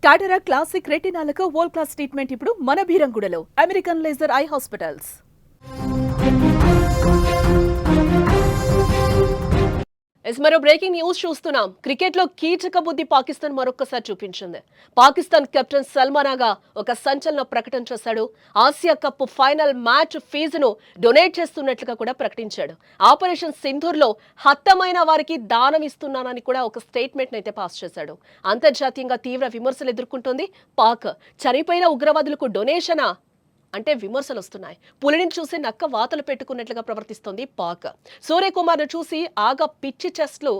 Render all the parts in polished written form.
కాటరా classic రెటినాలకు world class treatment ఇప్పుడు మన భీరంగూడలో American laser eye hospitals. మరో బ్రేకింగ్ న్యూస్ చూస్తున్నాం. క్రికెట్ లో కీచక బుద్ధి పాకిస్తాన్ మరొకసారి చూపించింది. పాకిస్తాన్ కెప్టెన్ సల్మాన్ ఆగా ఒక సంచలన ప్రకటన చేశాడు. ఆసియా కప్ ఫైనల్ మ్యాచ్ ఫీజును డొనేట్ చేస్తున్నట్లుగా కూడా ప్రకటించాడు. ఆపరేషన్ సింధూర్ లో హతమైన వారికి దానం ఇస్తున్నానని కూడా ఒక స్టేట్మెంట్ అయితే పాస్ చేశాడు. అంతర్జాతీయంగా తీవ్ర విమర్శలు ఎదుర్కొంటోంది పాక్. చనిపోయిన ఉగ్రవాదులకు డొనేషనా అంటే విమర్శలు వస్తున్నాయి. పులిని చూసి నక్క వాతలు పెట్టుకున్నట్లుగా ప్రవర్తిస్తోంది పాక్. సూర్యకుమార్ను చూసి ఆగా పిచ్చి చెస్ట్లు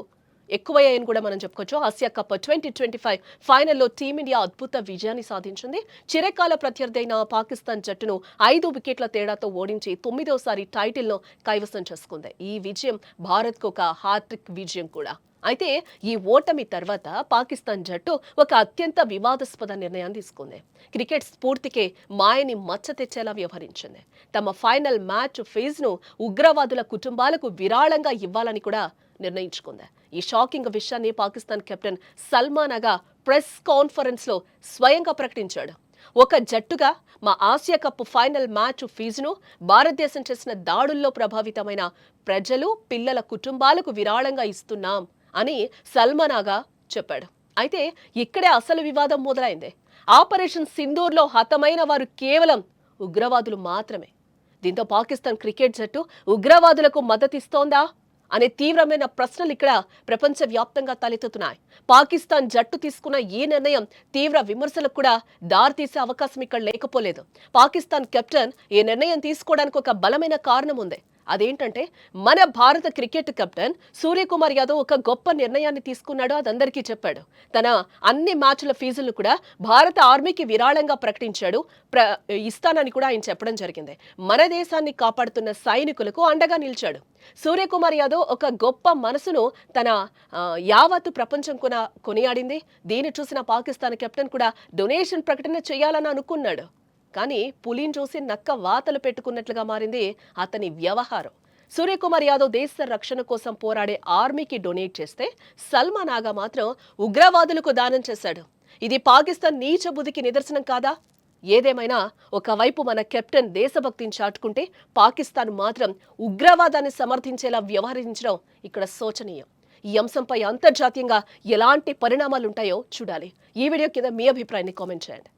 ఎక్కువయ్యాయని కూడా మనం చెప్పుకోవచ్చు. ఆసియా కప్ 2025 ఫైనల్లో టీమిండియా అద్భుత విజయాన్ని సాధించింది. చిరకాల ప్రత్యర్థి అయిన పాకిస్తాన్ జట్టును 5 వికెట్ల తేడాతో ఓడించి 9వసారి టైటిల్ను కైవసం చేసుకుంది. ఈ విజయం భారత్కు ఒక హాట్రిక్ విజయం కూడా. అయితే ఈ ఓటమి తర్వాత పాకిస్తాన్ జట్టు ఒక అత్యంత వివాదాస్పద నిర్ణయాన్ని తీసుకుంది. క్రికెట్ స్ఫూర్తికే మాయని మచ్చ తెచ్చేలా వ్యవహరించింది. తమ ఫైనల్ మ్యాచ్ ఫీజును ఉగ్రవాదుల కుటుంబాలకు విరాళంగా ఇవ్వాలని కూడా నిర్ణయించుకుంది. ఈ షాకింగ్ విషయాన్ని పాకిస్తాన్ కెప్టెన్ సల్మాన్ ఆగా ప్రెస్ కాన్ఫరెన్స్ లో స్వయంగా ప్రకటించాడు. ఒక జట్టుగా మా ఆసియా కప్ ఫైనల్ మ్యాచ్ ఫీజును భారతదేశం చేసిన దాడుల్లో ప్రభావితమైన ప్రజలు, పిల్లల కుటుంబాలకు విరాళంగా ఇస్తున్నాం అని సల్మాన్ ఆగా చెప్పాడు. అయితే ఇక్కడే అసలు వివాదం మొదలైంది. ఆపరేషన్ సింధూర్లో హతమైన వారు కేవలం ఉగ్రవాదులు మాత్రమే. దీంతో పాకిస్తాన్ క్రికెట్ జట్టు ఉగ్రవాదులకు మద్దతిస్తోందా అనే తీవ్రమైన ప్రశ్నలు ఇక్కడ ప్రపంచవ్యాప్తంగా తలెత్తుతున్నాయి. పాకిస్తాన్ జట్టు తీసుకున్న ఈ నిర్ణయం తీవ్ర విమర్శలకు కూడా దారితీసే అవకాశం ఇక్కడ లేకపోలేదు. పాకిస్తాన్ కెప్టెన్ ఈ నిర్ణయం తీసుకోవడానికి ఒక బలమైన కారణం ఉంది. అదేంటంటే మన భారత క్రికెట్ కెప్టెన్ సూర్యకుమార్ యాదవ్ ఒక గొప్ప నిర్ణయాన్ని తీసుకున్నాడు. అదందరికీ చెప్పాడు. తన అన్ని మ్యాచ్ల ఫీజులను కూడా భారత ఆర్మీకి విరాళంగా ప్రకటించాడు. ఇస్తానని కూడా ఆయన చెప్పడం జరిగింది. మన దేశాన్ని కాపాడుతున్న సైనికులకు అండగా నిలిచాడు. సూర్యకుమార్ యాదవ్ ఒక గొప్ప మనసును తన యావత్తు ప్రపంచం కొనియాడింది. దీన్ని చూసిన పాకిస్తాన్ కెప్టెన్ కూడా డొనేషన్ ప్రకటన చేయాలని అనుకున్నాడు. కానీ పులిని చూసి నక్క వాతలు పెట్టుకున్నట్లుగా మారింది అతని వ్యవహారం. సూర్యకుమార్ యాదవ్ దేశ రక్షణ కోసం పోరాడే ఆర్మీకి డొనేట్ చేస్తే సల్మాన్ ఆగా మాత్రం ఉగ్రవాదులకు దానం చేశాడు. ఇది పాకిస్తాన్ నీచ బుద్ధికి నిదర్శనం కాదా? ఏదేమైనా ఒకవైపు మన కెప్టెన్ దేశభక్తిని చాటుకుంటే పాకిస్తాన్ మాత్రం ఉగ్రవాదాన్ని సమర్థించేలా వ్యవహరించడం ఇక్కడ శోచనీయం. ఈ అంశంపై అంతర్జాతీయంగా ఎలాంటి పరిణామాలుంటాయో చూడాలి. ఈ వీడియో కింద మీ అభిప్రాయాన్ని కామెంట్ చేయండి.